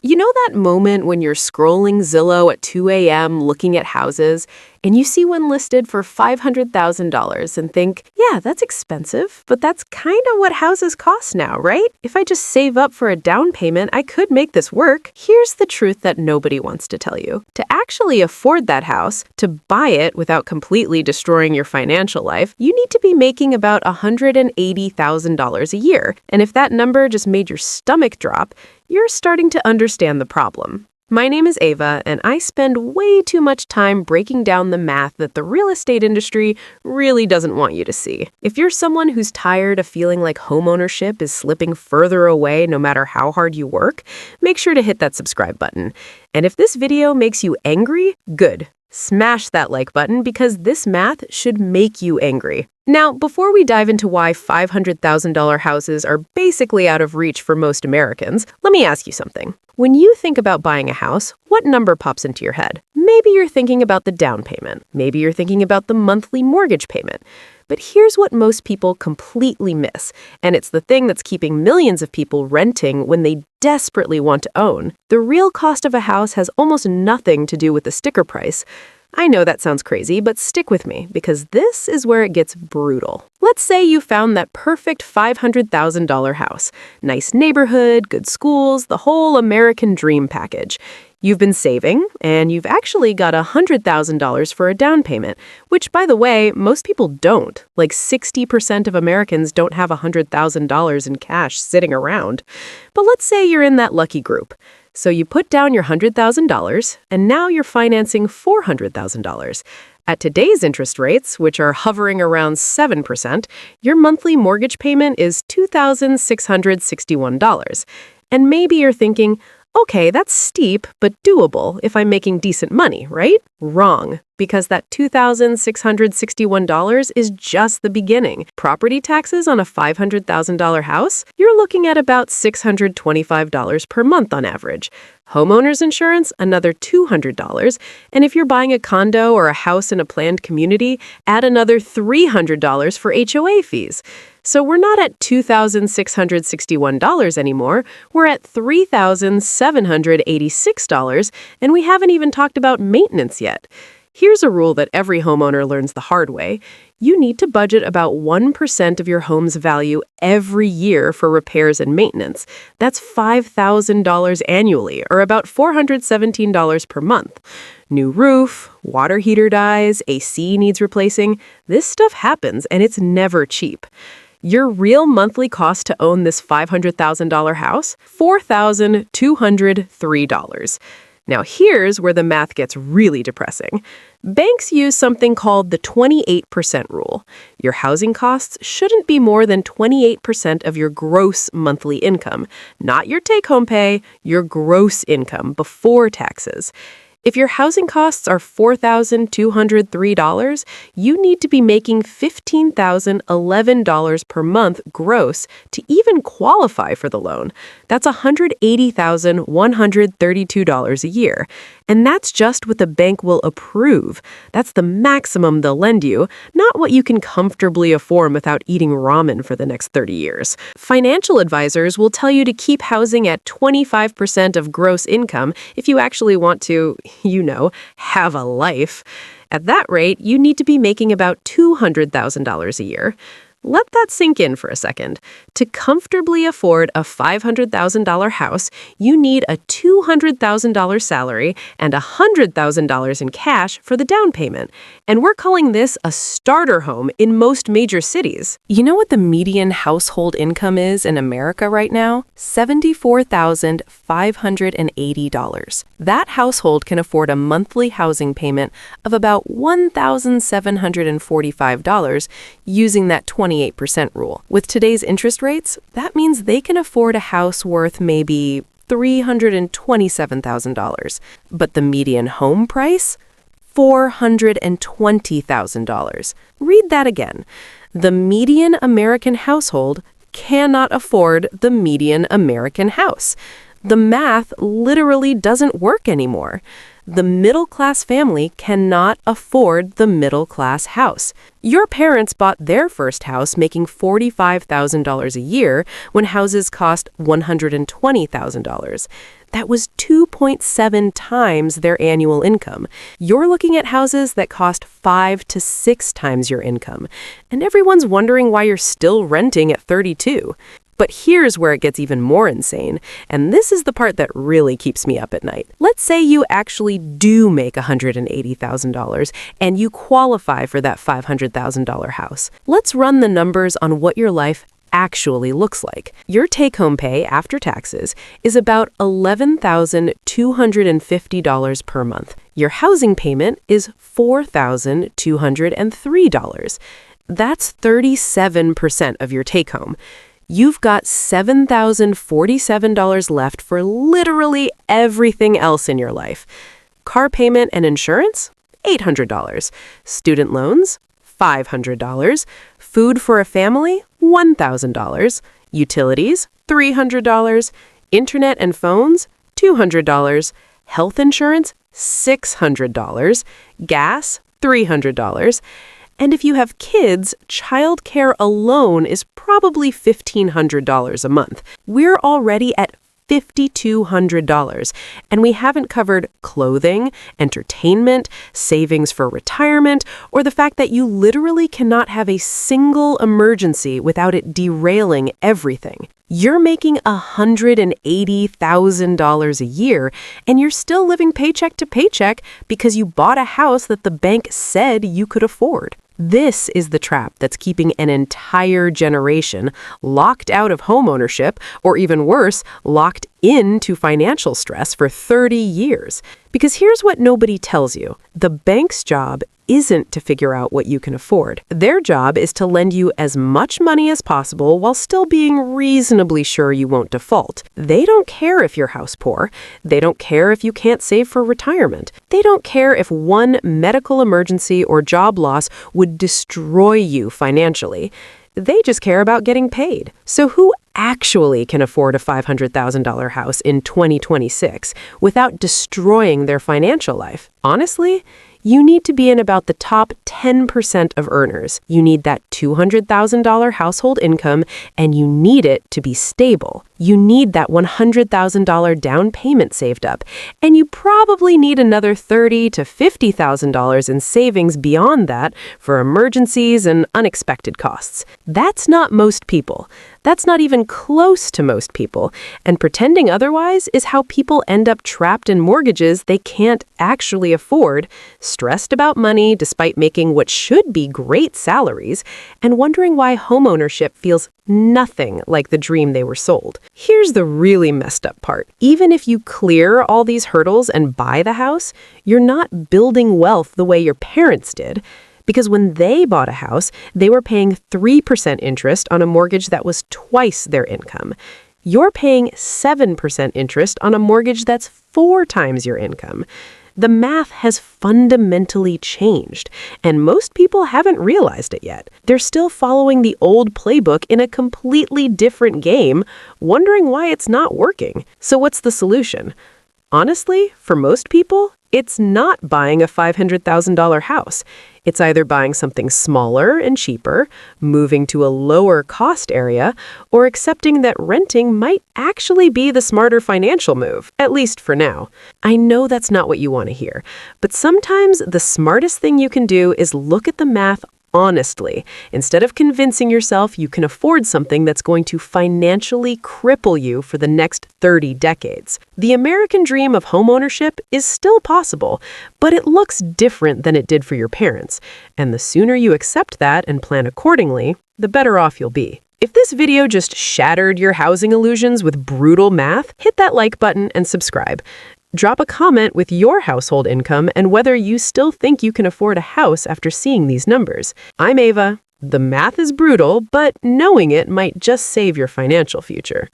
You know that moment when you're scrolling Zillow at 2 a.m. looking at houses, and you see one listed for $500,000 and think, yeah, that's expensive, but that's kind of what houses cost now, right? If I just save up for a down payment, I could make this work. Here's the truth that nobody wants to tell you. To actually afford that house, to buy it without completely destroying your financial life, you need to be making about $180,000 a year. And if that number just made your stomach drop, you're starting to understand the problem. My name is Ava, and I spend way too much time breaking down the math that the real estate industry really doesn't want you to see. If you're someone who's tired of feeling like homeownership is slipping further away no matter how hard you work, make sure to hit that subscribe button. And if this video makes you angry, good. Smash that like button because this math should make you angry. Now, before we dive into why $500,000 houses are basically out of reach for most Americans, let me ask you something. When you think about buying a house, what number pops into your head? Maybe you're thinking about the down payment. Maybe you're thinking about the monthly mortgage payment. But here's what most people completely miss, and it's the thing that's keeping millions of people renting when they desperately want to own. The real cost of a house has almost nothing to do with the sticker price. I know that sounds crazy, but stick with me, because this is where it gets brutal. Let's say you found that perfect $500,000 house. Nice neighborhood, good schools, the whole American dream package. You've been saving, and you've actually got $100,000 for a down payment, which, by the way, most people don't. Like 60% of Americans don't have $100,000 in cash sitting around. But let's say you're in that lucky group. So you put down your $100,000, and now you're financing $400,000. At today's interest rates, which are hovering around 7%, your monthly mortgage payment is $2,661. And maybe you're thinking, okay, that's steep, but doable if I'm making decent money, right? Wrong, because that $2,661 is just the beginning. Property taxes on a $500,000 house, you're looking at about $625 per month on average. Homeowners insurance, another $200. And if you're buying a condo or a house in a planned community, add another $300 for HOA fees. So we're not at $2,661 anymore, we're at $3,786, and we haven't even talked about maintenance yet. Here's a rule that every homeowner learns the hard way. You need to budget about 1% of your home's value every year for repairs and maintenance. That's $5,000 annually, or about $417 per month. New roof, water heater dies, AC needs replacing. This stuff happens, and it's never cheap. Your real monthly cost to own this $500,000 house? $4,203. Now here's where the math gets really depressing. Banks use something called the 28% rule. Your housing costs shouldn't be more than 28% of your gross monthly income, not your take-home pay, your gross income before taxes. If your housing costs are $4,203, you need to be making $15,011 per month gross to even qualify for the loan. That's $180,132 a year. And that's just what the bank will approve. That's the maximum they'll lend you, not what you can comfortably afford without eating ramen for the next 30 years. Financial advisors will tell you to keep housing at 25% of gross income if you actually want to, have a life. At that rate, you need to be making about $200,000 a year. Let that sink in for a second. To comfortably afford a $500,000 house, you need a $200,000 salary and $100,000 in cash for the down payment. And we're calling this a starter home in most major cities. You know what the median household income is in America right now? $74,580. That household can afford a monthly housing payment of about $1,745 using that 28% rule. With today's interest rates, that means they can afford a house worth maybe $327,000. But the median home price? $420,000. Read that again. The median American household cannot afford the median American house. The math literally doesn't work anymore. The middle-class family cannot afford the middle-class house. Your parents bought their first house making $45,000 a year when houses cost $120,000. That was 2.7 times their annual income. You're looking at houses that cost 5 to 6 times your income. And everyone's wondering why you're still renting at 32. But here's where it gets even more insane, and this is the part that really keeps me up at night. Let's say you actually do make $180,000 and you qualify for that $500,000 house. Let's run the numbers on what your life actually looks like. Your take-home pay after taxes is about $11,250 per month. Your housing payment is $4,203. That's 37% of your take-home. You've got $7,047 left for literally everything else in your life. Car payment and insurance? $800. Student loans? $500. Food for a family? $1,000. Utilities? $300. Internet and phones? $200. Health insurance? $600. Gas? $300. And if you have kids, childcare alone is probably $1,500 a month. We're already at $5,200, and we haven't covered clothing, entertainment, savings for retirement, or the fact that you literally cannot have a single emergency without it derailing everything. You're making $180,000 a year, and you're still living paycheck to paycheck because you bought a house that the bank said you could afford. This is the trap that's keeping an entire generation locked out of homeownership, or even worse, locked into financial stress for 30 years. Because here's what nobody tells you. The bank's job isn't to figure out what you can afford. Their job is to lend you as much money as possible while still being reasonably sure you won't default. They don't care if you're house poor. They don't care if you can't save for retirement. They don't care if one medical emergency or job loss would destroy you financially. They just care about getting paid. So who actually can afford a $500,000 house in 2026 without destroying their financial life? Honestly, you need to be in about the top 10% of earners. You need that $200,000 household income, and you need it to be stable. You need that $100,000 down payment saved up, and you probably need another $30,000 to $50,000 in savings beyond that for emergencies and unexpected costs. That's not most people. That's not even close to most people, and pretending otherwise is how people end up trapped in mortgages they can't actually afford, stressed about money despite making what should be great salaries, and wondering why homeownership feels nothing like the dream they were sold. Here's the really messed up part. Even if you clear all these hurdles and buy the house, you're not building wealth the way your parents did. Because when they bought a house, they were paying 3% interest on a mortgage that was twice their income. You're paying 7% interest on a mortgage that's 4 times your income. The math has fundamentally changed, and most people haven't realized it yet. They're still following the old playbook in a completely different game, wondering why it's not working. So what's the solution? Honestly, for most people, it's not buying a $500,000 house. It's either buying something smaller and cheaper, moving to a lower cost area, or accepting that renting might actually be the smarter financial move, at least for now. I know that's not what you want to hear, but sometimes the smartest thing you can do is look at the math honestly, instead of convincing yourself you can afford something that's going to financially cripple you for the next 30 decades. The American dream of homeownership is still possible, but it looks different than it did for your parents. And the sooner you accept that and plan accordingly, the better off you'll be. If this video just shattered your housing illusions with brutal math, hit that like button and subscribe. Drop a comment with your household income and whether you still think you can afford a house after seeing these numbers. I'm Ava. The math is brutal, but knowing it might just save your financial future.